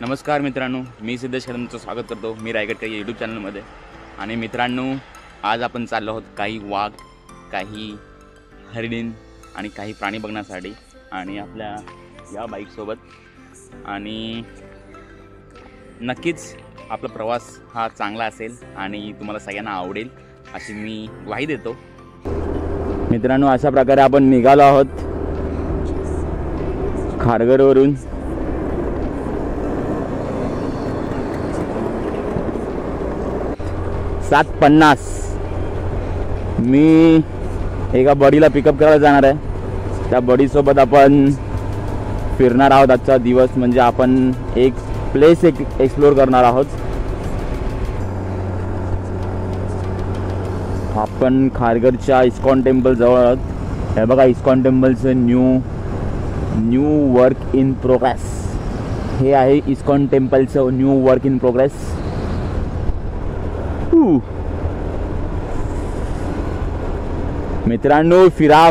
नमस्कार मित्रांनो, मी सिद्धेश तुमचं स्वागत करतो मी रायगडकर यूट्यूब चॅनलमध्ये. आणि मित्रांनो, आज आपण चाललो आहोत काही वाघ, काही हरिण आणि काही प्राणी बघण्यासाठी आणि आपल्या या बाईकसोबत. आणि नक्कीच आपला प्रवास हा चांगला असेल आणि तुम्हाला सगळ्यांना आवडेल अशी मी ग्वाही देतो. मित्रांनो, अशा प्रकारे आपण निघालो आहोत खारघरवरून. $7:50 मी एका बडीला पिकअप करायला जाणार आहे. त्या बडीसोबत आपण फिरणार आहोत. आजचा दिवस म्हणजे आपण एक प्लेस एक्सप्लोर करणार आहोत. आपण खारघरच्या इस्कॉन टेम्पल जवळ आहोत. हे बघा, इस्कॉन टेम्पलचं न्यू वर्क इन प्रोग्रेस. हे आहे इस्कॉन टेम्पलचं न्यू वर्क इन प्रोग्रेस. मित्रांनो, फिरा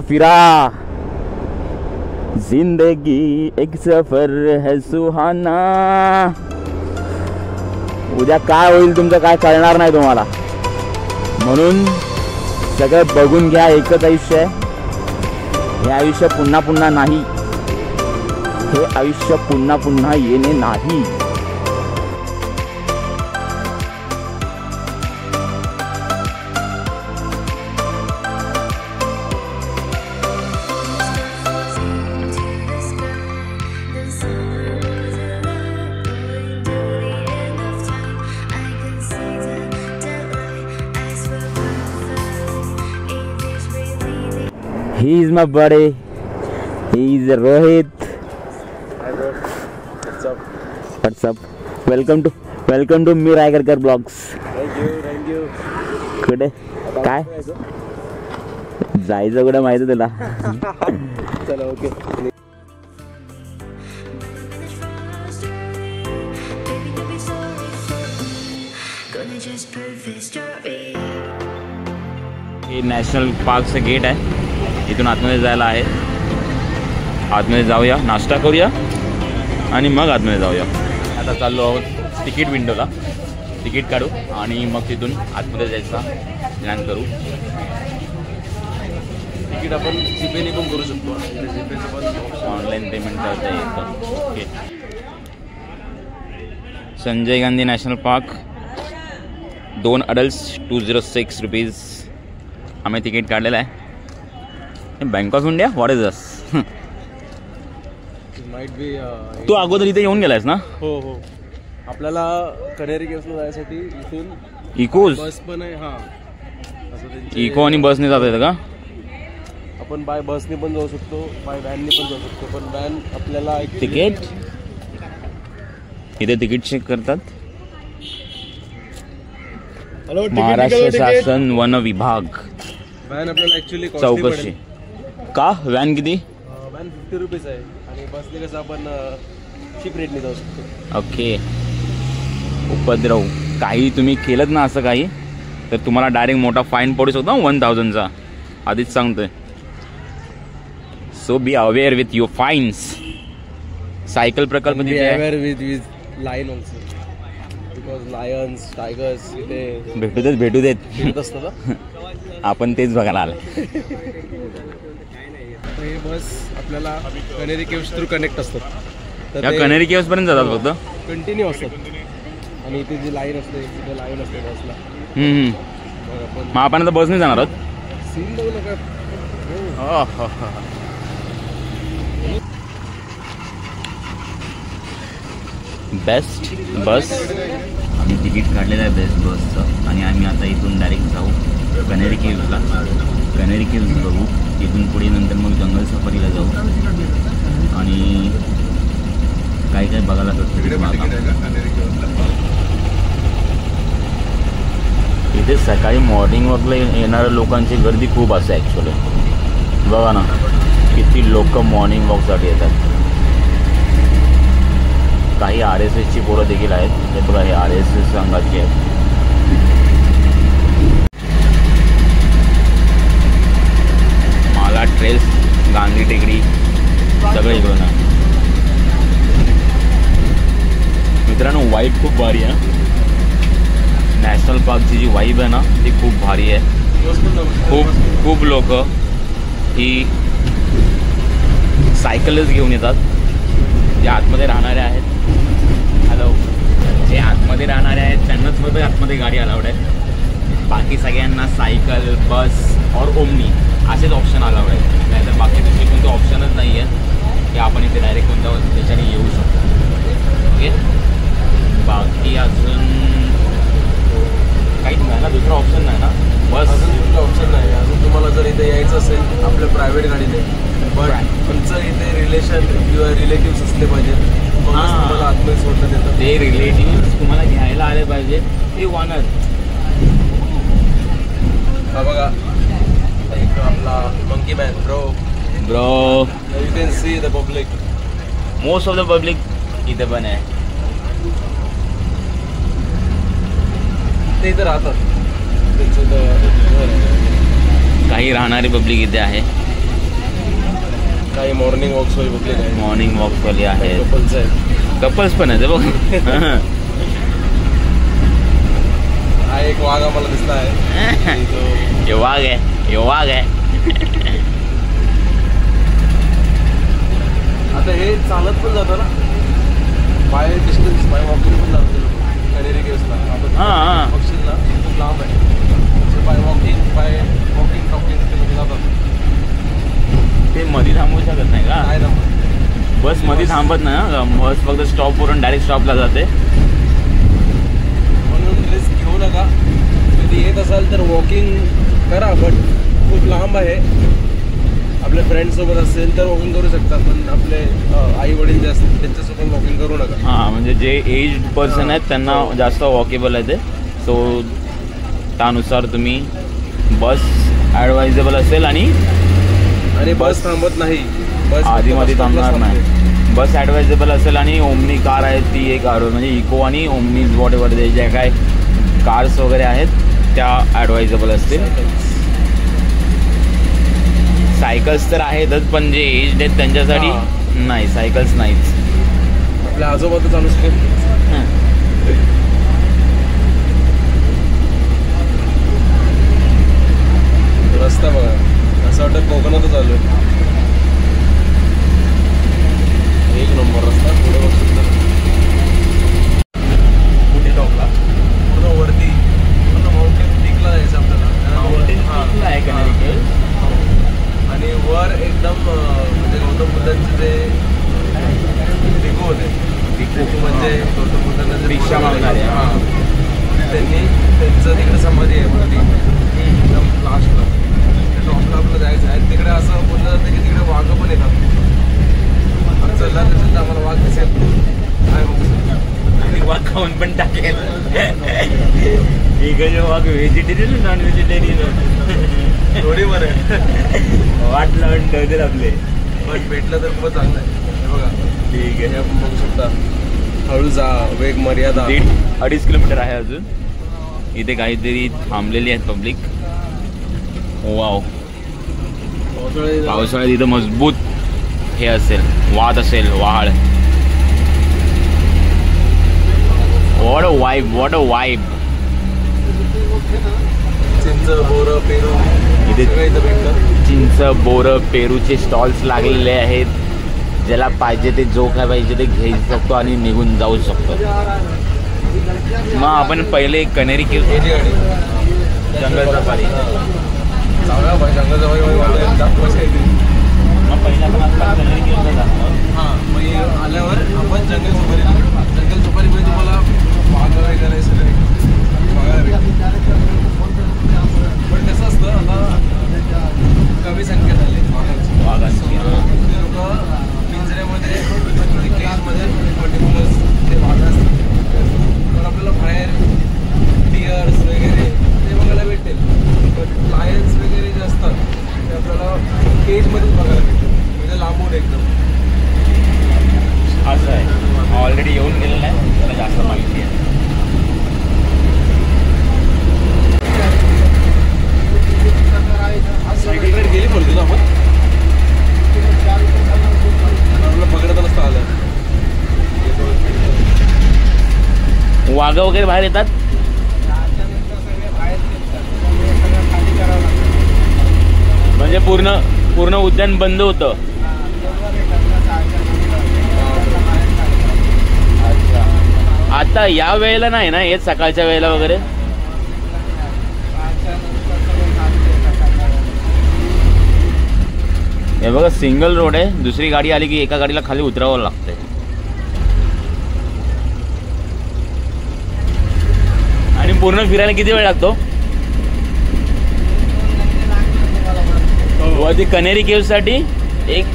जिंदगी एक सफर है सुहाना. उद्या काय होईल तुमचं काय कळणार नाही तुम्हाला, म्हणून सगळं बघून घ्या. एकच आयुष्य आहे. हे आयुष्य पुन्हा नाही. हे आयुष्य पुन्हा येणे नाही. He is my buddy. He is Rohit. Hi bro. What's up? What's up? Welcome to मी रायगडकर ब्लॉग्स. Thank you. कुठे काय जायचं कुठे माहिती तुला? चला ओके. हे नॅशनल पार्कचं गेट आहे. इथून आतमध्ये जायला आहे. आतमध्ये जाऊया, नाश्ता करूया आणि मग आतमध्ये जाऊया. आता चाललो आहोत तिकीट विंडोला. तिकीट काढू आणि मग तिथून आतमध्ये जायचा प्लॅन करू. तिकीट आपण जीपेने पण करू शकतो. जीपेचं पण ऑनलाईन पेमेंट करता येतं. Okay. Sanjay Gandhi national park, 2 adults ₹206. आम्ही तिकीट काढलेलं आहे. Bank of India, what is this? Might be. तू अगोदर इथे येऊन गेलायस ना? हो. आपल्याला कनेरी केव्सला जायसाठी इथून इकोज बस पण आहे. हां, इको आणि बसने जाता येतं का? आपण बाय बसने पण जाऊ शकतो, बाय व्हॅनने पण जाऊ शकतो. पण व्हॅन आपल्याला तिकीट इथे तिकीट चेक करतात. महाराष्ट्र शासन वन विभाग व्हॅन आपल्याला ॲक्च्युली चौकशी का? व्हॅन किती? व्हॅन ₹50 आहे आणि बसने कसं आपण चीप रेटने जाऊ शकतो. ओके. उपद्रव काही तुम्ही केलं ना असं काही, तर तुम्हाला डायरेक्ट मोठा फाईन पडू शकतो 1000चा. आधीच सांगतोय. So be aware with your fines. Cycle प्रकल्प aware with lion also, because lions tigers इथे भेटू देत फिरत असतात. आपण तेच बघायला आलं. हे बस आपल्याला कनेरी केव्स थ्रू कनेक्ट असतात. या कनेरी केव्स पर्यंत जातात फक्त, कंटिन्यू असतात. आणि इथे जी लाईन असते तिथे लाईन असते बसला. मग आपण आता बसने जाणार आहोत. सीन बघू नका. बेस्ट बस. आम्ही तिकीट काढलेलं आहे बेस्ट बसचं आणि आम्ही आता इथून डायरेक्ट जाऊ कनेरी केव्सला. कनेरी केव्स बघू. तिथून पुढे नंतर मग जंगल सफारीला जाऊ आणि काय बघायला भेटतं. इथे सकाळी मॉर्निंग वॉकला येणाऱ्या लोकांची गर्दी खूप असते ॲक्च्युली. बघा ना किती लोक मॉर्निंग वॉकसाठी येतात. काही RSSची पोरं देखील आहेत. हे बघा, हे RSS संघाची आहेत. माला ट्रेल्स, गांधी टेकडी सगळे इकडून आहे. नॅशनल पार्कची जी वाईब आहे ना ती खूप भारी आहे. खूप लोक ही सायकलच घेऊन येतात. जे आतमध्ये राहणारे आहेत, हॅलो, जे आतमध्ये राहणारे आहेत त्यांनाच फक्त आतमध्ये गाडी अलाउड आहे. बाकी सगळ्यांना सायकल, बस और ओमनी असेच ऑप्शन अलाउड आहेत. नाहीतर बाकी दुसरे कोणते ऑप्शनच नाही आहेत की आपण इथे डायरेक्ट कोणत्या त्याच्याने येऊ शकतो. ओके, बाकी अजून काहीच नाही ना, दुसरा ऑप्शन नाही ना. बस अजून दुसरा ऑप्शन नाही. अजून तुम्हाला जर इथे यायचं असेल आपल्या प्रायव्हेट गाडीने, पण तुमचं इथे रिलेशन किंवा रिलेटिव्स असले पाहिजे, तुम्हाला आतमध्ये सोडण्यात येतं. ते रिलेटिव्ह तुम्हाला घ्यायला आले पाहिजे, ते वानर. हा बघा एक आपला monkey man bro. You can see the public. Most of the public इथे पण आहे. ते इथे राहतात, त्यांचं घर आहे. काही राहणारी पब्लिक इथे आहे. काही मॉर्निंग वॉक्स वाली पब्लिक आहे. मॉर्निंग वॉकवाले आहेत, कपल्स आहेत. कपल्स पण आहेत बघ. हा एक वाघ आम्हाला दिसला आहे. हे वाघ आहे, हे वाघ आहे. आता हे चालत पण जातं ना, बाय डिस्टन्स, बाय वॉकिंग पण जातं कनेरी केव्सला. हां, बघशील ना खूप लांब आहे. बाय वॉकिंग टॉकिंग ते जातात. ते मध्ये थांबवू शकत नाही का? काय ना बस मध्ये थांबत नाही ना, बस फक्त स्टॉपवरून डायरेक्ट स्टॉपला जाते. म्हणून रिस्क घेऊ नका. कधी येत असाल तर वॉकिंग करा, बट खूप लांब आहे. आपल्या फ्रेंड्ससोबत असेल तर वॉकिंग करू शकतात, पण आपले आई वडील जे असतील त्यांच्यासोबत वॉकिंग करू नका. हां, म्हणजे जे एज्ड पर्सन आहेत त्यांना जास्त वॉकेबल आहे ते. सो त्यानुसार तुम्ही बस ॲडवायजेबल असेल आणि बस थांबत नाही, बस आधीमध्ये थांबणार नाही. बस ॲडवायजेबल असेल आणि ओमनी कार आहे ती एक म्हणजे इको आणि ओमनीज वॉट एव्हर ज्या काय कार्स वगैरे आहेत त्या ॲडवायजेबल असतील. सायकल्स तर आहेतच, पण जे एज्ड आहेत त्यांच्यासाठी नाही, सायकल्स नाहीच. आपल्या आजोबा तर चालू शकत. रस्ता बघा, असं वाटतं कोकणातच आलो. एक नंबर रस्ता. पुढे बघतो तर कुठे टॉपला पूर्ण वरती पूर्ण माउंटेन पीकला जायचं आपल्याला. आहे कनेरी केव्ह. आणि वर एकदम म्हणजे गौतम बुद्धांचे जे भिक्खू होते, भिक्खू म्हणजे गौतम बुद्धांना भिक्षा मागणारे. त्यांनी त्यांचं तिकडे समाधी आहे वरती एकदम लास्टला. टॉपला आपलं जायचं आहे. तिकडे असं बोललं जातं की तिकडे वाघ पण येतात. चला त्याच्यात आम्हाला वाघ दिसेल काय बघू. वाघ खाऊन पण टाकेल. इकडे वाघ व्हेजिटेरियन नॉन व्हेजिटेरियन थोडी बरं आहे. वाट लावून ठेवतील आपले. पण भेटलं तर खूप चांगलं आहे. हे बघा, ठीक आहे, हे आपण बघू शकता. हळू जा, वेग मर्यादा. 1.5 किलोमीटर आहे अजून. इथे काहीतरी थांबलेली आहेत पब्लिक. वाव, पावसाळ्यात इथं मजबूत हे असेल, वाद असेल, वहाळ. What a vibe, what a vibe. चिंच, बोरं, पेरू इथे इथं भेटतं. चिंच, बोरं, पेरूचे स्टॉल्स लागलेले आहेत. ज्याला पाहिजे ते जो काय पाहिजे ते घेऊ शकतो आणि निघून जाऊ शकतो. मग आपण पहिले कनेरी केव्ह, जंगल सफारी. जाऊया भाई, जंगल सफारी मग पहिला आपण कनेरी केव्हला जाणार. हां, मग आल्यावर आपण जंगल सफारी. जंगल सफारीमध्ये तुम्हाला वाघ वगैरे सगळे बघायला भेटतील. पण कसं असतं, आता कमी संख्या झाली वाघांची. ते लोक पिंजऱ्यामध्ये केजमध्ये पर्टिक्युलर्स ते वाघ असतात. पण आपल्याला बाहेर डिअर्स वगैरे ते बघायला भेटेल. पण लायन्स वगैरे जे असतात ते आपल्याला केजमध्येच बघायला भेटेल, म्हणजे लांबून एकदम. असं आहे, ऑलरेडी येऊन गेलेलं आहे, त्याला जास्त माहिती आहे. सायकल गेली बोलतो ना आपण, आपलं पकडत नसतं आलं. वाघ वगैरे बाहेर येतात. म्हणजे पूर्ण उद्यान बंद होतं. अच्छा, आता या वेळेला नाही ना येत, सकाळच्या वेळेला वगैरे? हे बघा सिंगल रोड आहे, दुसरी गाडी आली की एका गाडीला खाली उतरावं लागतंय. आणि पूर्ण फिरायला किती वेळ लागतो? वरती कनेरी केव्ह साठी एक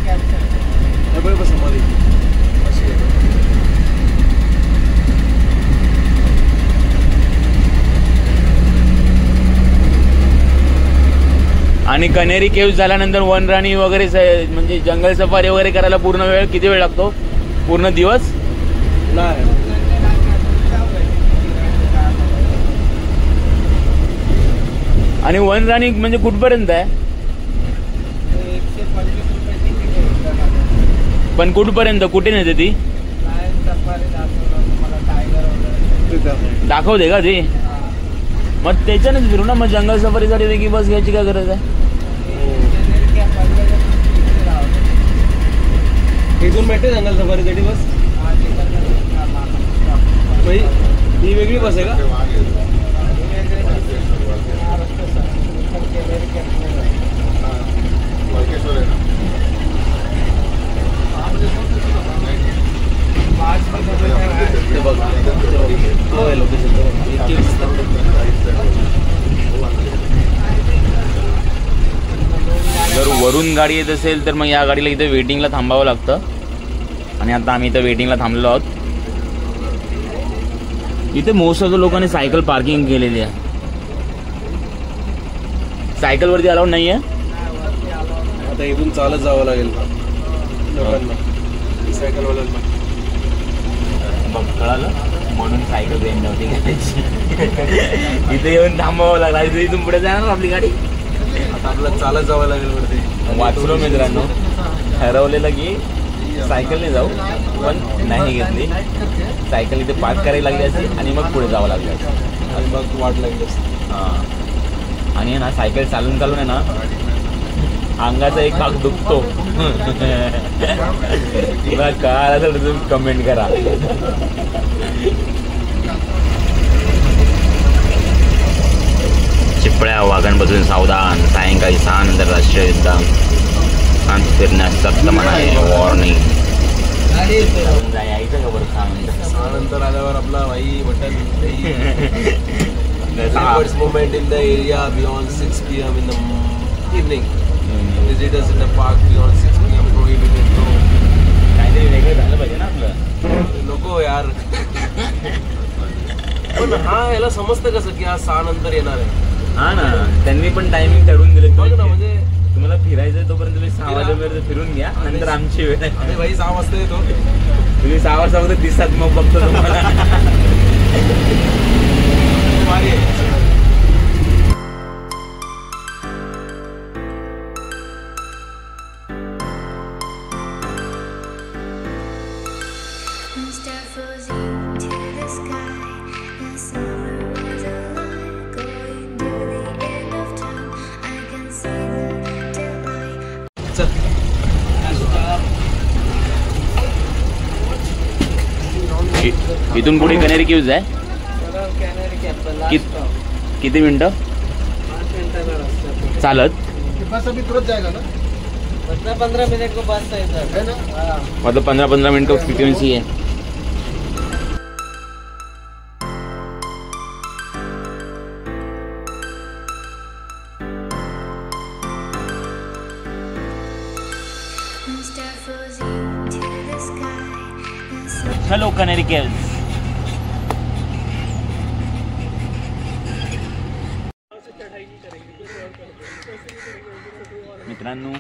आणि कनेरी केव्ह झाल्यानंतर वनराणी वगैरे म्हणजे जंगल सफारी वगैरे करायला पूर्ण वेळ किती वेळ लागतो? पूर्ण दिवस? नाही. आणि वनराणी म्हणजे कुठपर्यंत आहे? पण कुठपर्यंत, कुठे नेते ती? दाखवते का ती? मग त्याच्यानेच फिरू ना. मग जंगल सफारीसाठी वेगळी बस घ्यायची काय गरज आहे? इथून भेटते जंगल सफारीसाठी बस? ही वेगळी बस आहे का? जर वरून गाडी येत असेल तर मग या गाडीला इथे वेटिंगला थांबावं लागतं. आणि आता आम्ही इथं वेटिंगला थांबलो आहोत. इथे मोस्ट ऑफ द लोकांनी सायकल पार्किंग केलेली आहे. सायकल वरती अलाउड नाहीये. आता इथून चालत जावं लागेल लोकांना, सायकल वाल्यांना. बघ कळालं, म्हणून सायकल रेंज नव्हती घ्यायची. इथे येऊन थांबावं लागला. इथून पुढे जाणार आपली गाडी. आता आपल्याला चालत जावं लागेल वरती. वाचलो मित्रांनो, ठरवलेलं की सायकलने जाऊ, पण नाही घेतली. सायकल इथे पार्क करायला लागली असती आणि मग पुढे जावं लागलं असतं. आणि मग वाट लागली असती. हां, आणि ना सायकल चालून आहे ना अंगाचा एक भाग दुखतो. तुला कळालं तर तुम्ही कमेंट करा. चिपळ्या वाघांपासून सावधान. सायंकाळी 6 नंतर राष्ट्रीय युद्ध. शांत फिरण्यास सक्त म्हणाले. वॉर्निंग. यायचं का बरं 6 नंतर आल्यावर आपला भाई mutton movement in the area beyond 6 PM in the evening. Visitors in the park beyond 6 PM prohibited. काहीतरी वेगळं झालं पाहिजे ना आपलं. नको यार. पण हा याला समजतं कसं की आज 6 नंतर येणार आहे? हा ना, त्यांनी पण टायमिंग ठरवून दिले. बघ ना, म्हणजे तुम्हाला फिरायचं तोपर्यंत तुम्ही 6 वाजेपर्यंत फिरून घ्या, नंतर आमची वेळ आहे. अरे भाई 6 वाजता येतो. तुम्ही 6 वाजता दिसतात मग बघतो तुम्हाला. भारी आहे. इथून पुढे कनेरी केव्ह आहे. किती मिनिटं चालत? बस अभी तुरंत जाएगा ना. 15 मिनट को बस है ना. मतलब 15 मिनट की फ्रीक्वेंसी है. चलो कनेरी केव्ह. मित्रांनो,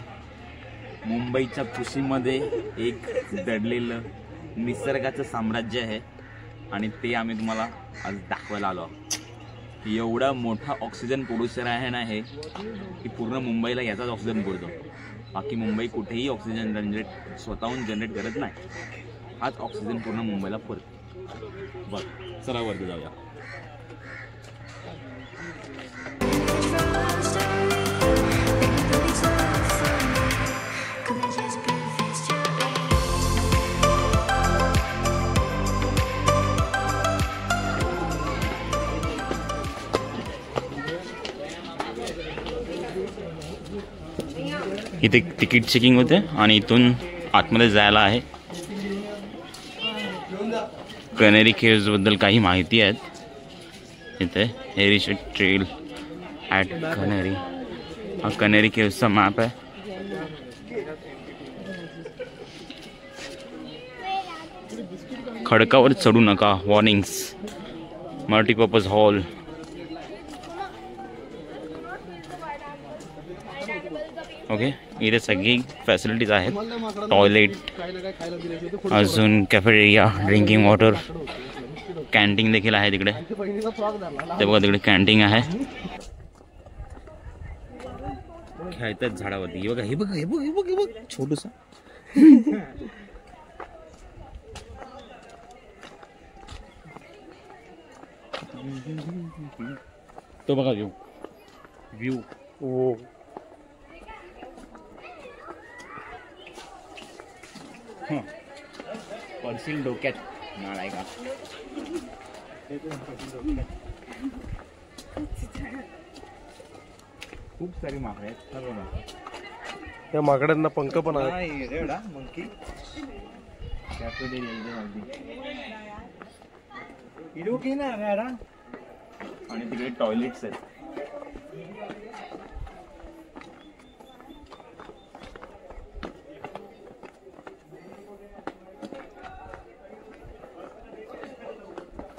मुंबईच्या कुशीमध्ये एक दडलेलं निसर्गाचं साम्राज्य आहे आणि ते आम्ही तुम्हाला आज दाखवायला आलो आहोत. एवढा मोठा ऑक्सिजन प्रोड्युसर आहे ना हे, की पूर्ण मुंबईला याचाच ऑक्सिजन पुरतो. बाकी मुंबई कुठेही ऑक्सिजन स्वतःहून जनरेट करत नाही. हाच ऑक्सिजन पूर्ण मुंबईला पुरतो. बघ, चला वरती जाऊया. इथे तिकीट चेकिंग होते आणि इथून आतमध्ये जायला आहे. कनेरी केव्ज बद्दल काही माहिती आहेत इथे. हेरिटेज ट्रेल ॲट कनेरी, हा कनेरी केव्जचा मॅप आहे. खडकावर चढू नका, वॉर्निंग्स. Multipurpose hall, okay. इथे सगळी फॅसिलिटीज आहेत. टॉयलेट, अजून कॅफेटेरिया, ड्रिंकिंग वॉटर, कॅन्टीन देखील आहे तिकडे. ते बघा तिकडे कॅन्टीन आहे. खेळतात झाडावरती. हे बघा हे बघा हे बघ हे बघ हे बघ छोटूसा. तो बघा व्ह्यू व्ह्यू. ओ पडशील डोक्यात नाळ आहे का. खूप सारी माकडे आहेत. त्या माकड्यांना पंख पण आहे. आणि तिकडे टॉयलेट्स आहेत.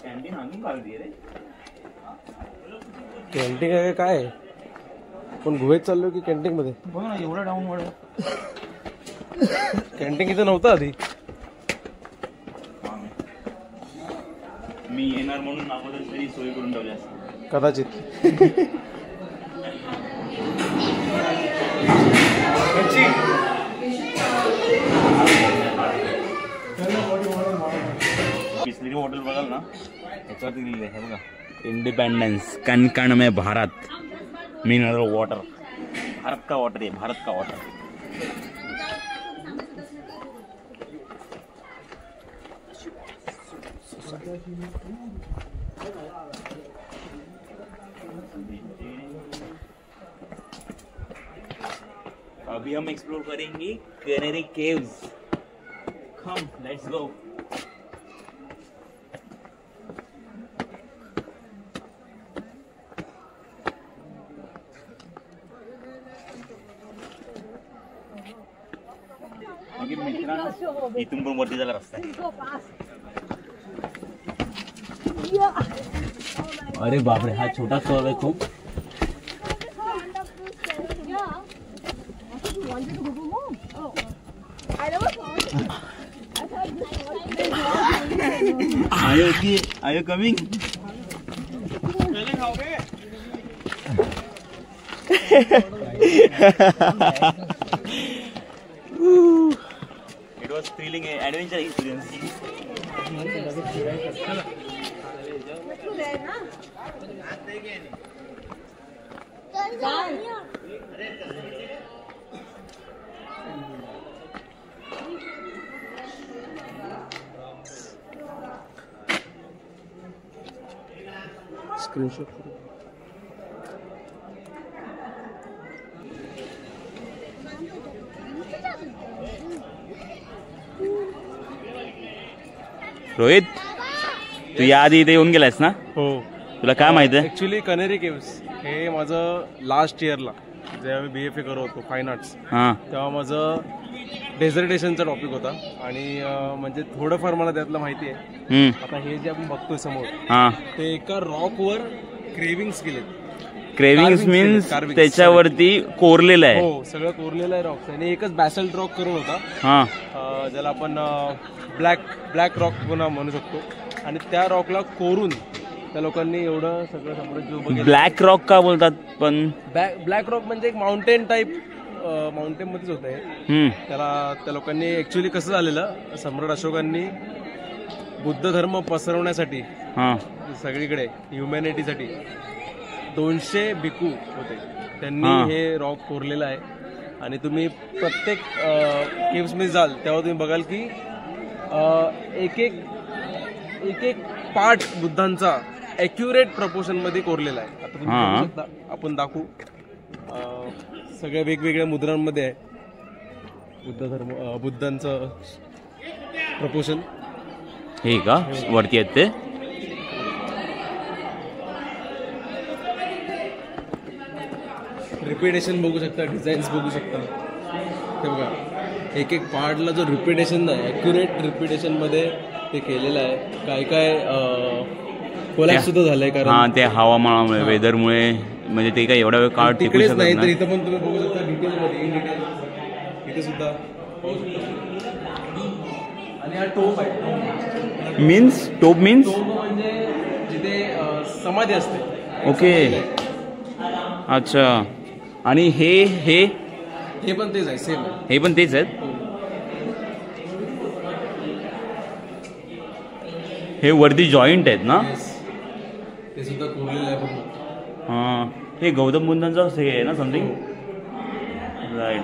कॅन्टीन आणून काढली रे. कॅन्टीन आहे काय? पण गुहेत चाललो की कॅन्टीन मध्ये? बघ ना एवढा डाऊन वर. कॅन्टीन इथं नव्हतं आधी. मी येणार म्हणून अगोदर तरी सोय करून ठेवली असते कदाचित. बिस्लरी बॉटल बघाल ना याच्यावरती लिहिलं आहे बघा, इंडिपेंडेंस कण कण में भारत, मिनरल वाटर. भारत का वाटर आहे, भारत का वाटर. अभी हम एक्सप्लोर करेंगे Kanheri caves. Come let's go. मित्रांनो इथून पण वरती जायला रस्ता आहे. अरे बापरे, हा छोटा स्टॉल आहे खूप. Are you coming? It was thrilling adventure experience. Screenshot करू. रोहित, तू या आधी इथे येऊन गेलास ना? हो. तुला काय माहिती आहे? ऍक्च्युली कनेरी केव्स हे माझं लास्ट इयरला जेव्हा मी BFA करत होतो फाईन आर्ट्स, तेव्हा माझं डेझर्टेशनचा टॉपिक होता. आणि म्हणजे थोडंफार मला त्यातलं माहिती आहे. आता हे जे आपण बघतोय समोर ते एका रॉकवर क्रेविंग्स केलेत. क्रेविंग्स मीन्स त्याच्यावरती कोरलेलं आहे. हो, सगळं कोरलेलं आहे रॉक्स. आणि एकच बॅसल्ट रॉक करून होता, ज्याला आपण ब्लॅक रॉक पुन्हा म्हणू शकतो. आणि त्या रॉकला कोरून त्या लोकांनी एवढं सगळं समृद्ध. ब्लॅक रॉक का बोलतात? पण ब्लॅक रॉक म्हणजे एक माउंटेन टाईप, माउंटेन मध्येच होत आहे. त्याला त्या लोकांनी ऍक्च्युली कसं झालेलं, सम्राट अशोकांनी बुद्ध धर्म पसरवण्यासाठी सगळीकडे ह्युमॅनिटीसाठी 200 भिक्खू होते. त्यांनी हे रॉक कोरलेलं आहे. आणि तुम्ही प्रत्येक केव्स मध्ये जाल तेव्हा तुम्ही बघाल की एक एक पार्ट बुद्धांचा ॲक्युरेट प्रपोर्शन मध्ये कोरलेला आहे. आता तुम्ही बघू शकता, आपण दाखवू. सगळ्या वेगवेगळ्या मुद्रांमध्ये आहे. बुद्धांचं प्रपोशन. हे का वरती आहेत ते? रिपिटेशन बघू शकता, डिझाईन्स बघू शकता. ते बघा एक एक पार्टला जो रिपिटेशन नाही, ॲक्युरेट रिपिटेशनमध्ये ते केलेलं आहे. काय काय कोलॅप्स सुद्धा झालंय कारण हां ते हवामानामुळे वेदरमुळे, म्हणजे ते काय एवढा वेळ काळ टिकू तिकडेच शकत नाही तर नाही. इथं पण तुम्ही बघू शकता डिटेलमध्ये, इन डिटेल इथे सुद्धा पाहू शकता. आणि हा टोप आहे. मीन्स टोप मीन्स टोप म्हणजे जिथे समाधी असते. ओके अच्छा. आणि हे पण तेच आहे, सेम. हे पण तेच आहेत. हे वरती जॉईंट आहेत ना? ते सुद्धा कोरलेलं आहे बघा. हां हे गौतम बुद्धांचं हे आहे ना समथिंग, राईट.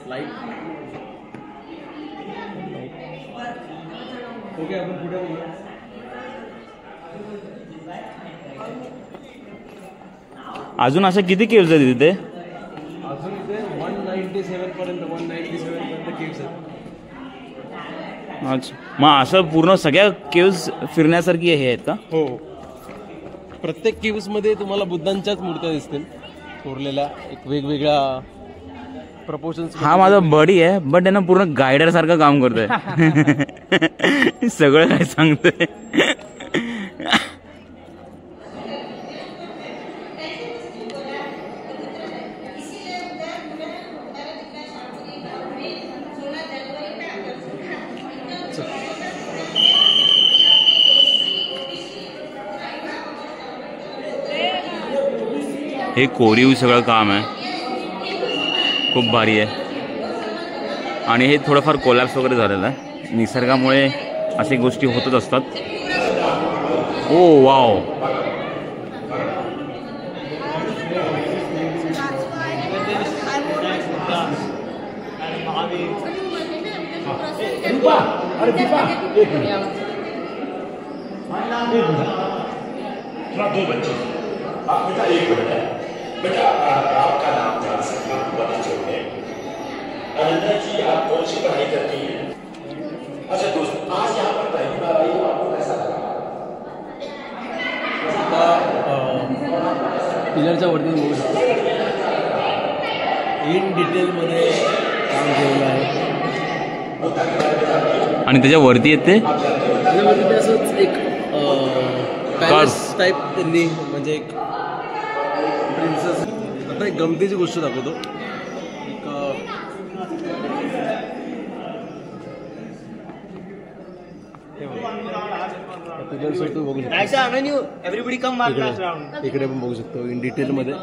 लाईट. ओके आपण पुढे बघूया. अजून अशा किती केव्ज आहेत तिथे? अजून इथे 197 पर्यंत केव्स आहेत. अच्छा मग असं पूर्ण सगळ्या केव्ज फिरण्यासारखी हे आहेत का? हो प्रत्येक केव्स मध्ये तुम्हाला बुद्धांच्याच मूर्त्या दिसतील कोरलेल्या, एक वेगवेगळ्या प्रपोर्शन्स. हा माझा बडी आहे बट त्यांना पूर्ण गायडर सारखं काम करतोय. सगळं काय सांगतोय. हे कोरीव सगळं काम आहे, खूप भारी आहे. आणि हे थोडंफार कोलॅप्स वगैरे झालेलं आहे, निसर्गामुळे अशी गोष्टी होतच असतात. ओ वाव. बेटा आपका नाम जान सकता हूँ अनन्या जी, आप कौन सी पढ़ाई करती हैं? अच्छा दोस्त, आज यहाँ पर पहली बार आई हो, आपको कैसा लगा? पिलरच्या वरती बघू शकतो, इन डिटेलमध्ये काम केलेलं आहे. आणि त्याच्या वरती येते त्याच्यावरती असंच एक पॅलेस टाईप त्यांनी, म्हणजे एक प्रिन्सेस. आता एक गमतीची गोष्ट दाखवतो. इकडे पण बघू शकतो इन डिटेलमध्ये.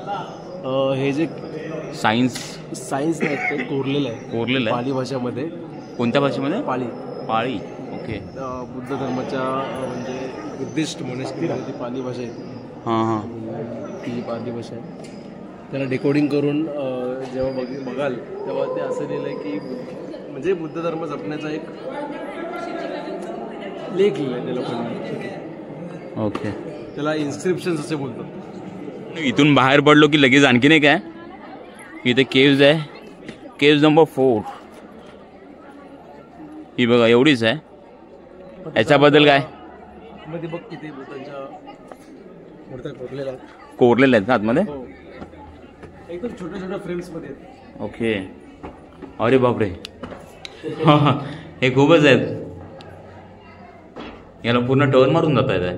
हे जे सायन्स नाही ते कोरलेलं आहे पाली भाषेमध्ये. कोणत्या भाषेमध्ये? पाळी. ओके. बुद्ध धर्माच्या म्हणजे बुद्धिस्ट मोनेस्ट्री ती पाली भाषा आहे. हां ती पाली भाषा आहे. त्याला डेकोडिंग करून जेव्हा बघाल तेव्हा ते असं लिहिलं आहे की म्हणजे बुद्ध धर्म जपण्याचा एक लेख लिहिला आहे त्या लोकांनी. ओके. त्याला इन्स्क्रिप्शन्स असे बोलतात. इथून बाहेर पडलो की लगेच आणखीन एक आहे, इथे केव्ज आहे, केव्ज नंबर 4. ही बघा एवढीच आहे. याच्याबद्दल काय? मध्ये बघ किती बुद्धांच्या मूर्त्या कोरलेल्या आहेत का आतमध्ये? एकदम छोट्या छोट्या फ्रेम्स मध्ये. ओके. अरे बापरे. हे खूपच आहेत. याला पूर्ण टर्न मारून जाता येत आहे.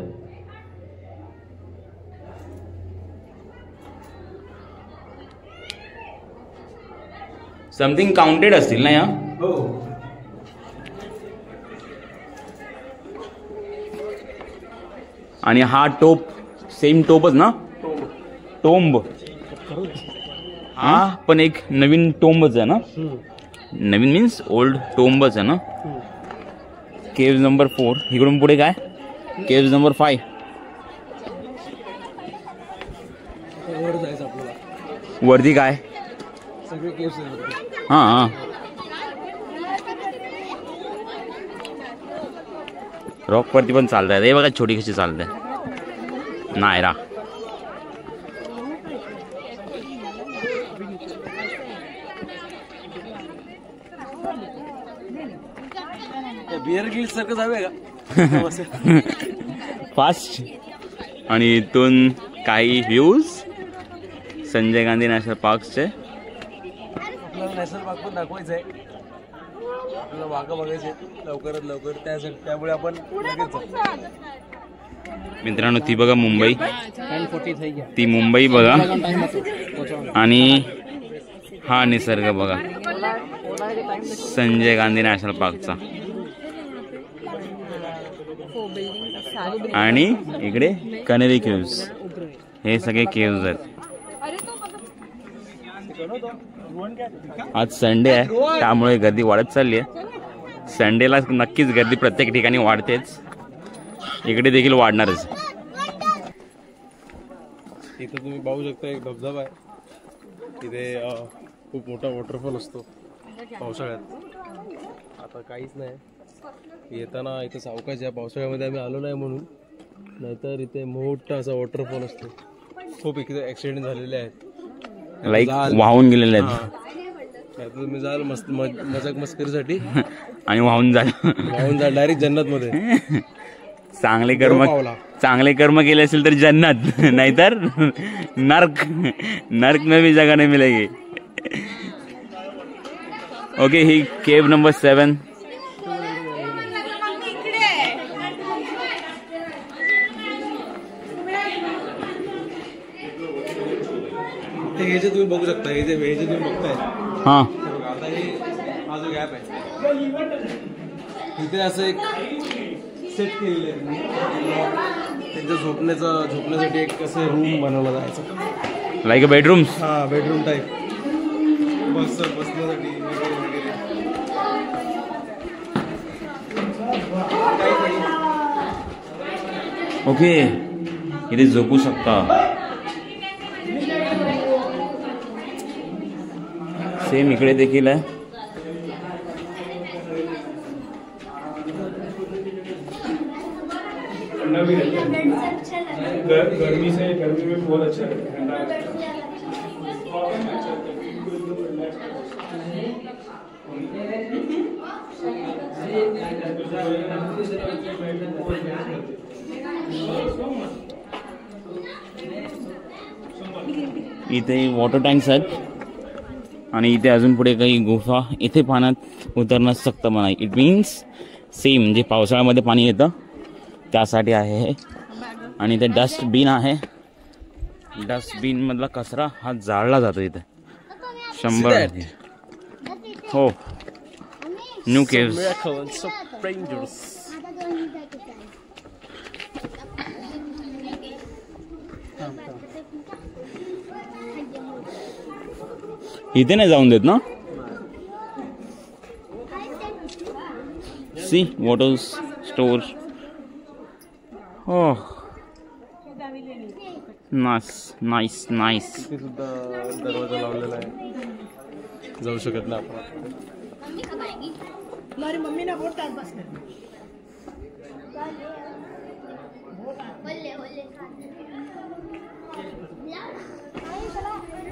समथिंग काउंटेड असतील ना या? हो. आणि हा टोप सेम टोपच ना? टोंब. हा पण एक नवीन टोंबच आहे ना? नवीन मीन्स ओल्ड टोंबच आहे ना? Caves number 4. इकडून पुढे काय? Caves number 5. वर जायचं आपल्याला. वरती काय? सगळे केव्स आहेत. हां रॉक वरती पण चालत आहे. हे बघा छोटी कशी चालत आहे. नायरा. बिअर गिल्ड सारखं जाऊया का? फास्ट. आणि इथून काही व्ह्यूज संजय गांधी नॅशनल पार्कचे. आपल्याला नॅशनल पार्क पण दाखवायचं आहे, आपल्याला वाघं बघायचे लवकरात लवकर, त्यामुळे आपण लगेच जाऊ. मित्रांनो ती बघा मुंबई, ती मुंबई बघा आणि हा निसर्ग बघा संजय गांधी नॅशनल पार्कचा. आणि इकडे कनेरी केव्ज, हे सगळे केव्ज आहेत. आज संडे आहे त्यामुळे गर्दी वाढत चालली आहे. संडेला नक्कीच गर्दी प्रत्येक ठिकाणी वाढतेच, इकडे देखील वाढणारच. इथं तुम्ही पाहू शकता एक धबधबा आहे, तिथे खूप मोठा वॉटरफॉल असतो पावसाळ्यात. आता काहीच नाही, येताना इथं सावकाश या पावसाळ्यामध्ये आम्ही आलो नाही म्हणून, नाहीतर इथे मोठा असा वॉटरफॉल असतो. खूप इकडे ॲक्सिडेंट झालेले आहेत, लाईक वाहून गेलेले आहेत. तुम्ही जाल मस्त मजाक मस्करीसाठी आणि वाहून जाल डायरेक्ट जन्नत मध्ये. चांगले कर्म केले असेल तर जन्नत, नाहीतर नर्क में भी जगह नहीं मिलेगी. ओके, ही केव नंबर 7. हे जे तुम्ही बघू शकता, हे जे तुम्ही बघताय, हा आता हा जो गॅप आहे इथे असं एक सेट केलेलं आहे. त्यांच्या झोपण्यासाठी एक असं रूम बनवला जायचं, लाईक अ बेडरूम्स. हा, बेडरूम टाईप, बसण्यासाठी वगैरे. ओके, इथे झोपू शकता. सेम इकडे देखील आहे. गर्मी में बहुत अच्छा है. इथे वॉटर टँक्स आहेत आणि इथे अजून पुढे काही गुफा. इथे पाण्यात उतरणं सक्त मनाई. इट मीन्स सेम जे पावसाळ्यामध्ये पाणी येतं त्यासाठी आहे हे. आणि इथे डस्टबिन आहे, डस्टबिन मधला कचरा हा जाळला जातो इथे 100. हो, न्यू केव्स. इथे नाही जाऊन देत ना. C water store. हो, नाईस. इथे सुद्धा दरवाजा लावलेला आहे, जाऊ शकत नाही आपण.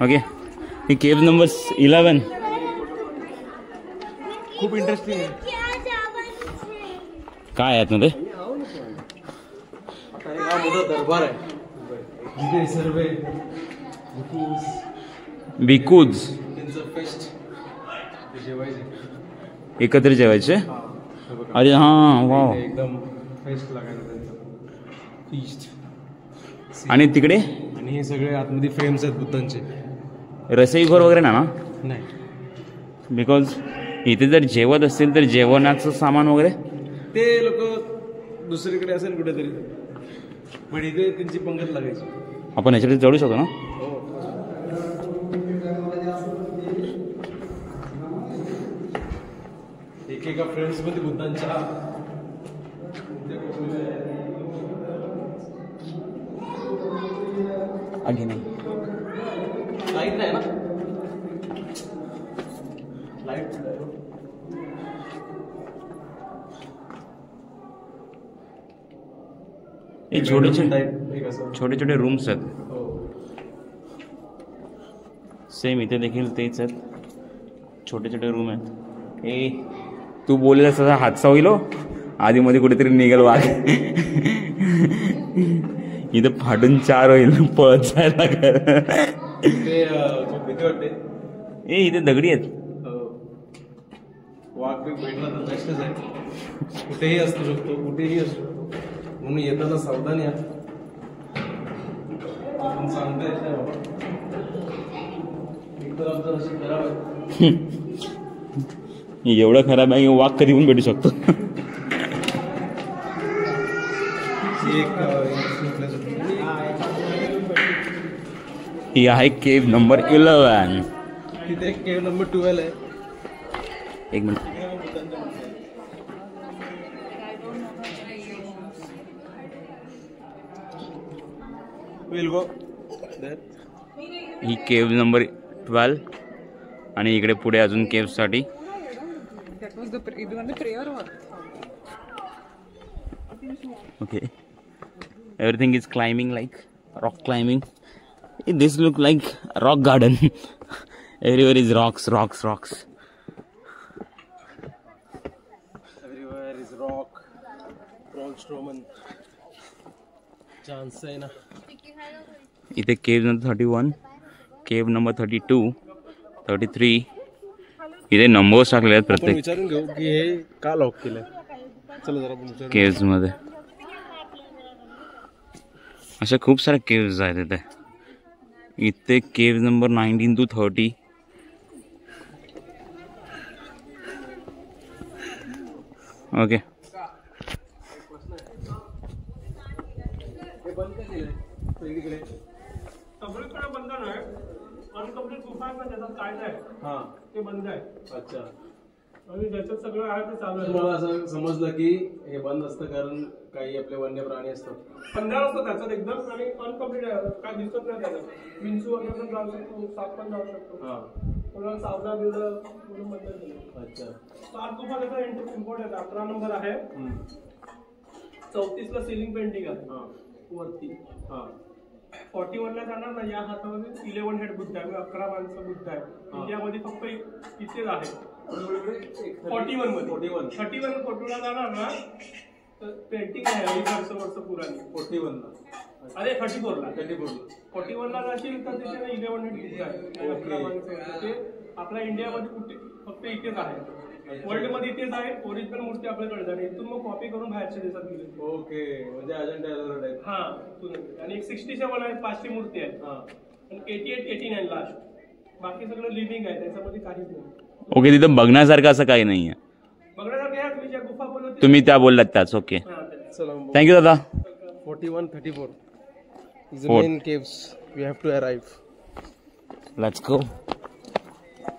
ओके, ही केव नंबर 11. खूप इंटरेस्टिंग आहे. काय आहेत मध्ये? हा मोठा दरबार आहे, जिथे सर्व भिकूज त्यांचं फेस्ट जेवायचे, एकत्र जेवायचे. अरे हां, वाव. एकदम फेस्ट लागायचं त्यांचं फीस्ट. आणि तिकडे आणि हे सगळे आतमध्ये फ्रेम्स आहेत बुद्धांचे. रसईघर वगैरे ना नाही, बिकॉज इथे जर जेवत असतील तर जेवणाचं सामान वगैरे ते लोक दुसरीकडे असेल कुठेतरी, पण इथे त्यांची पंगत लागायची. आपण ह्याच्याकडे चढू शकतो ना. एकेका फ्रेम्स मध्ये बुद्धांच्या आधी नाही. लाईट नाही ना, लाईट हे छोटे छोटे रूम्स आहेत. सेम इथे देखील तेच आहेत, छोटे छोटे रूम आहेत. ए तू बोललेला तसा हादसा होईल हो. आधी मध्ये कुठेतरी निघेल वाघ. इथं फाटून 4 होईल पळत जायला. भीती वाटते. ए इथे दगडी आहेत. वाघ बी भेटला तर बेस्टच आहे. कुठेही असू शकतो, कुठेही असू शकतो, म्हणून येताना सावधान या. आपण सांगता येत नाही बाबा. एकतर आमचं नशीब खराब आहे. एवढं खराब आहे वाघ कधी पण भेटू शकतो. ही आहे केव नंबर 11. तिथे केव नंबर 12 आहे. एक मिनिट. Will go. ही केव नंबर 12 आणि इकडे पुढे अजून केव साठी. Okay, everything is climbing like rock climbing. This look like a rock garden. Everywhere is rocks. Everywhere is rock. Strowman. Chance आहे ना. इथे केव नंबर 31, केव नंबर 32, 33. इथे नंबर्स टाकले आहेत प्रत्येक विचारून घेऊ की हे का लॉक केलंय. चला जरा आपण विचारू. केव्ज मध्ये अशा खूप साऱ्या केव्ज आहेत इथे. इथे केव नंबर 19 to 30. ओके. सगळीकडे बंद नाही. अनकम्प्लीट गुफा आहे, त्याचा काय आहे ते बंद आहे. अच्छा. आणि ज्याच्यात सगळं आहे ते चालू आहे. मला असं समजलं की हे बंद असतं कारण काही आपले वन्य प्राणी असतात. 15 असतं त्याच्यात एकदम आणि अनकम्प्लीट काय दिसत नाही त्याला. विंचू वगैरे पण जाऊ शकतो, साप पण जाऊ शकतो. कोणाला सावधा बिवडं म्हणून बंद केलं. अच्छा. 7 गुफा त्याचा इम्पॉर्ट आहे. 11 नंबर आहे. 34 ला सिलिंग पेंटिंग आहे वरती. 41 ला जाणार ना. या हातामध्ये 11 हेड बुद्ध आहे, 11 माणसं बुद्ध आहे. इंडियामध्ये फक्त इथेच आहे. 41 मध्ये 31 फोटोला जाणार ना तर पेंटिंग आहे 250 वर्ष पुराणी. 41 ला अरे 34 ला 41 ला जाशील तर तिथे 11 हेड बुद्ध आहे, 11 माणसं. ते आपल्या इंडियामध्ये कुठे फक्त इथेच आहे. वर्ल्ड मध्ये इथेच आहे. ओरिजिनल मूर्ती आपल्याकडे जाणे. इथून मग कॉपी करून बाहेरच्या देशात गेली. ओके. म्हणजे अजंठा एलोरा टाइप. हा. आणि एक 67 आहे, 5ची मूर्ती आहे. आणि 88, 89 लास्ट. बाकी सगळं लिव्हिंग आहे, त्याच्यामध्ये काहीच नाही. ओके. तिथं बघण्यासारखं असं काही नाही आहे. बघण्यासारखं आहे. तुम्ही ज्या गुफा बोलत तुम्ही त्या बोललात त्याच. ओके. थँक्यू दादा. 41, 34 is the main caves we have to arrive. Let's go.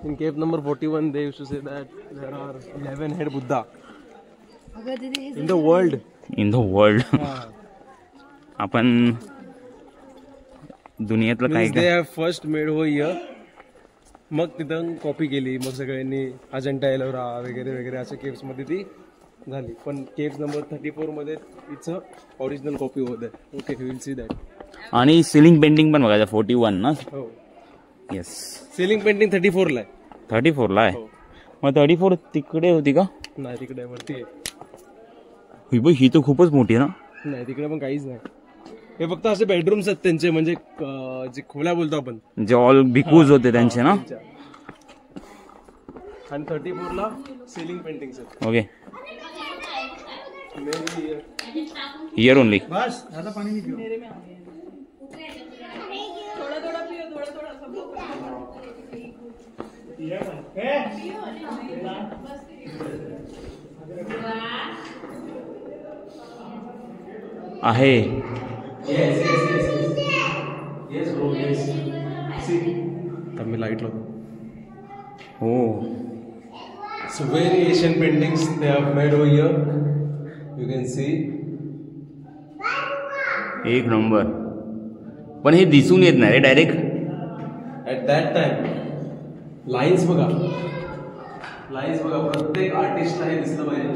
In cave number 41 they used to say that there are 11 head Buddha in the world. आपण दुनियेतलं काय they have first made over here. मग तिथं copy केली. मग सगळ्यांनी अजंठा एलोरा वगैरे वगैरे अशा केव्स मध्ये ती झाली. पण केव्स नंबर 34 मध्ये इट्स ओरिजिनल कॉपी होत आहे. Okay, will see that. आणि सिलिंग पेंटिंग पण बघायचं 41 ना. हो. येस. सिलिंग पेंटिंग 34 ला आहे. 34 ला आहे. मग 34 तिकडे होती का? नाही, तिकडे वरती आहे. ही तर खूपच मोठी आहे ना. नाही, तिकडे पण काहीच नाही. हे फक्त असे बेडरूम्स आहेत त्यांचे, म्हणजे जे खोल्या बोलतो आपण, जे ऑल भिकूज होते त्यांचे ना. आणि 34 ला सिलिंग पेंटिंग्स आहेत. ओके. Here only. बस आता पाणी नाही पिऊ. आहे. तर मी लाईट लावतो. हो. So very Asian paintings they have made over here. You can see. एक नंबर. पण हे दिसून येत नाही रे direct. At that time lines बघा, लाईन्स बघा. प्रत्येक आर्टिस्टला हे दिसलं पाहिजे.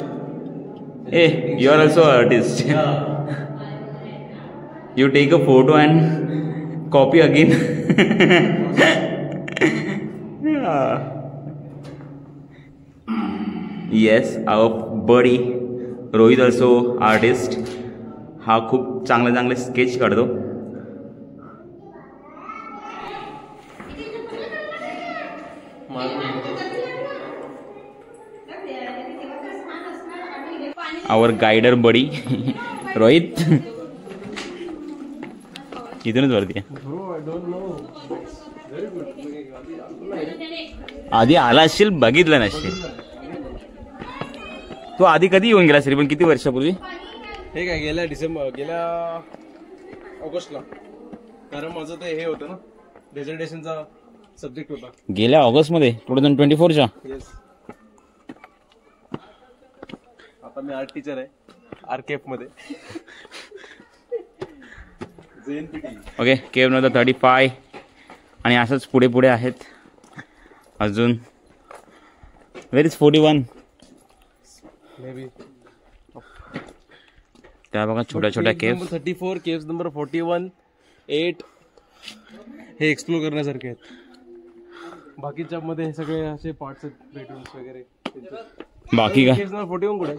ए, you are also artist. You take a photo and copy again. Yes our buddy Rohit also artist. हा खूप चांगले स्केच काढतो. आवर गायडर बडी रोहित इथूनच वरती आधी आला असशील, बघितलं नसशील तू. आधी कधी येऊन गेला तरी पण किती वर्षापूर्वी? हे काय गेल्या ऑगस्टला. कारण माझं ते हे होतं ना, डेझर्टेशनचा सब्जेक्ट होता गेल्या ऑगस्ट मध्ये 2024च्या. येस. आता मी आर्ट टीचर आहे आरकेएफ मध्ये. ओके, केव्ह नंतर 35 आणि असंच पुढे आहेत अजून. वेर इज 41 मे बी. त्या बघा छोट्या केव्ह. 34 केव्ह नंबर 41 8 हे एक्सप्लोर करण्यासारखे आहेत. बाकीच्या मध्ये सगळे असे पार्ट्स आहेत, बेडरूम्स वगैरे. बाकी का केव्ह नंबर 41 कुठे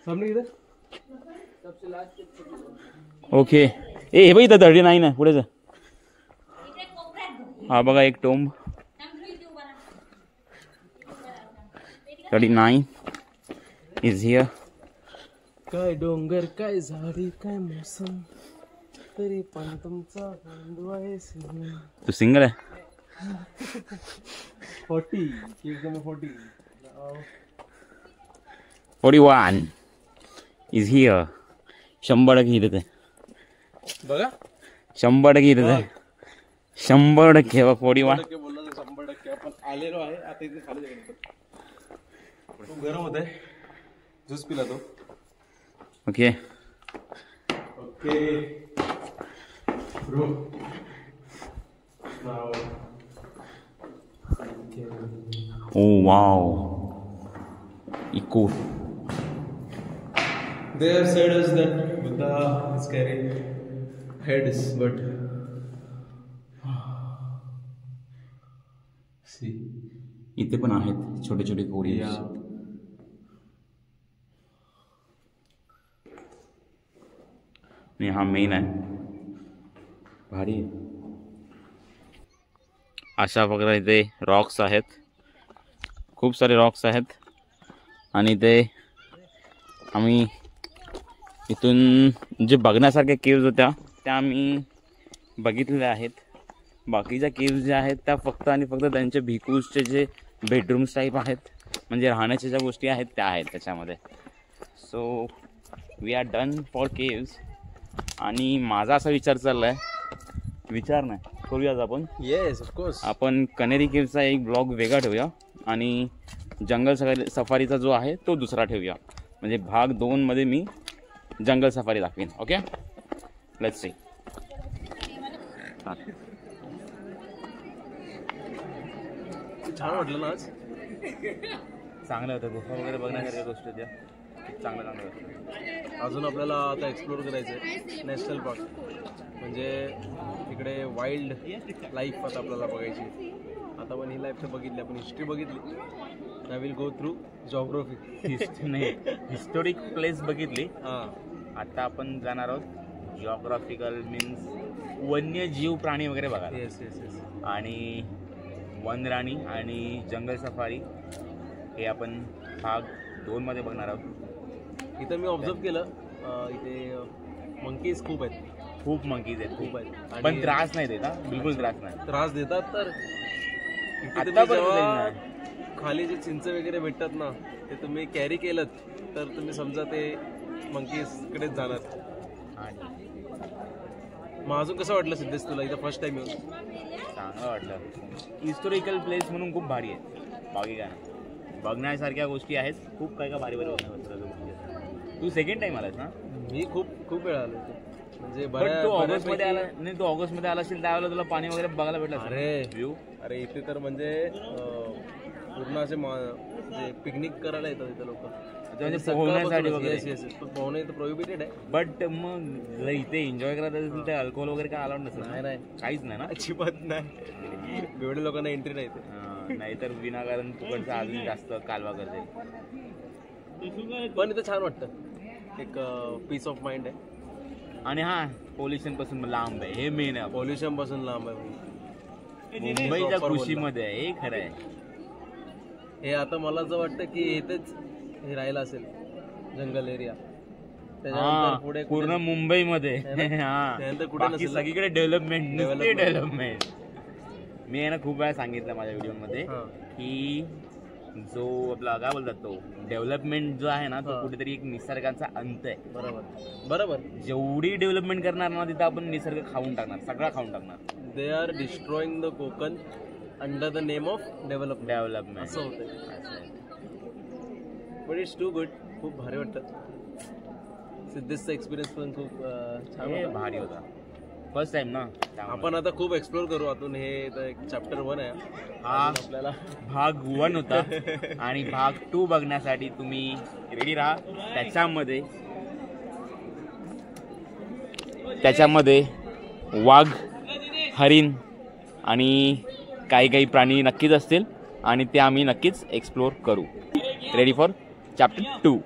सामने इधर. ओके. हे बघ इथं 39 आहे पुढे जा. हा बघा एक टोंब 39 इज हिअर. काय डोंगर, काय झाडी, काय मोसम, तरी पण तुमचा आहे. तू सिंगल आहे. 40 केव्ह नंबर 41 इज हिअर. 100% इथं आहे बघा. 100% इथं आहे. 100% 41. बोलला 100% आपण आलेलो आहे. आता इथे खाली जायचं. खूप गरम होत आहे. ज्यूस पिला तो. Okay okay bro. Oh wow echo. They have said us that Buddha is carrying heads, but see, इथे पण आहेत छोटे कोरी. आणि हा मेन आहे, भारी आहे. अशा प्रकारे इथे रॉक्स आहेत, खूप सारे रॉक्स आहेत. आणि ते आम्ही इथून जे बघण्यासारख्या केव्ज होत्या त्या आम्ही बघितलेल्या आहेत. बाकीच्या केव्ज ज्या आहेत त्या फक्त आणि फक्त त्यांचे भिकूजचे जे बेडरूम्स टाईप आहेत, म्हणजे राहण्याच्या ज्या गोष्टी आहेत त्या आहेत त्याच्यामध्ये. So we are done for caves. आणि माझा असा विचार चालला आहे, विचार नाही करूयाच आपण. Yes of course. आपण कनेरी केव्जचा एक ब्लॉग वेगळा ठेवूया आणि जंगल सफारीचा जो आहे तो दुसरा ठेवूया. म्हणजे भाग 2 मध्ये मी जंगल सफारी दाखवीन. Okay, let's see. छान वाटलं ना आज. चांगलं होतं, गुफा वगैरे बघण्यासारख्या गोष्टी होत्या. चांगलं होतं. अजून आपल्याला आता एक्सप्लोर करायचं आहे नॅशनल पार्क. म्हणजे तिकडे वाईल्ड लाईफ आता आपल्याला बघायची. आता पण ही लाईफ तर बघितली, आपण हिस्ट्री बघितली. I will go through geography. नाही, हिस्टोरिक प्लेस बघितली. हां, आता आपण जाणार आहोत जिओग्राफिकल मीन्स वन्यजीव प्राणी वगैरे बघा. Yes yes yes. आणि वनराणी आणि जंगल सफारी हे आपण भाग 2 मध्ये बघणार आहोत. इथं मी ऑब्झर्व केलं, इथे मंकीज खूप आहेत. खूप मंकीज आहेत, खूप आहेत. पण त्रास नाही देत. बिलकुल त्रास नाही. त्रास देतात तर आता खाली जे चिंच वगैरे भेटतात ना, ते तुम्ही कॅरी केलं तर तुम्ही समजा ते मंकीजकडेच जाणार. मग अजून कसं वाटलं सिद्धेश तुला इथं फर्स्ट टाइम येऊन? चांगलं वाटलं. हिस्टोरिकल प्लेस म्हणून खूप भारी आहे. बाकी काय नाही, बघण्यासारख्या गोष्टी आहेत खूप. काय भारी बघण्यासारख्या गोष्टी आहेत. तू सेकंड टाइम आलास ना? मी खूप वेळा आलो म्हणजे तू ऑगस्ट मध्ये आला नाही. तू ऑगस्ट मध्ये आला असेल त्यावेळेला तुला पाणी वगैरे बघायला भेटलं. अरे व्ह्यू, अरे इथे तर म्हणजे पूर्ण असे म्हणजे पिकनिक करायला येतात इथे लोक. पोहण्यासाठी वगैरे. पोहणं इथं प्रोहिबिटेड आहे. बट मग इथे एन्जॉय करायला असेल तर अल्कोहोल वगैरे काय अलाउड नसेल? नाही काहीच नाही ना? अजिबात नाही. एवढ्या लोकांना एंट्री नाही. नाहीतर विनाकारण तुकडचा अजून जास्त कालवा करते. पण इथं छान वाटतं, एक पीस ऑफ माइंड आहे. आणि हा पोल्युशन पासून लांब आहे, हे मेन आहे. पॉल्युशन पासून लांब आहे. मुंबईच्या कृषीमध्ये आहे, हे खरं आहे. हे आता मला असं वाटतं की इथेच हे राहिलं असेल जंगल एरिया, त्याच्यानंतर पुढे पूर्ण मुंबईमध्ये. हा त्यानंतर कुठे बाकी नसेल. सगळीकडे डेव्हलपमेंट. मी आहे ना खूप वेळा सांगितलं माझ्या व्हिडिओमध्ये की जो आपला काय बोलतात तो डेव्हलपमेंट जो आहे ना तो कुठेतरी एक निसर्गाचा अंत आहे. बरोबर. जेवढी डेव्हलपमेंट करणार ना तिथं आपण निसर्ग खाऊन टाकणार, सगळा खाऊन टाकणार. They are destroying the Konkan under the name of development. असं होतं. But it's too good. खूप भारी वाटतं. सिद्धेशचा एक्सपिरियन्स पण खूप छान भारी होता. फर्स्ट टाइम ना. आपण आता खूप एक्सप्लोर करू आतून. हे चॅप्टर 1 आहे. हा आपल्याला भाग 1 होता आणि भाग 2 बघण्यासाठी तुम्ही रेडी राहा. त्याच्यामध्ये वाघ, हरिण आणि काही प्राणी नक्कीच असतील आणि ते आम्ही नक्कीच एक्सप्लोर करू. Ready for chapter 2.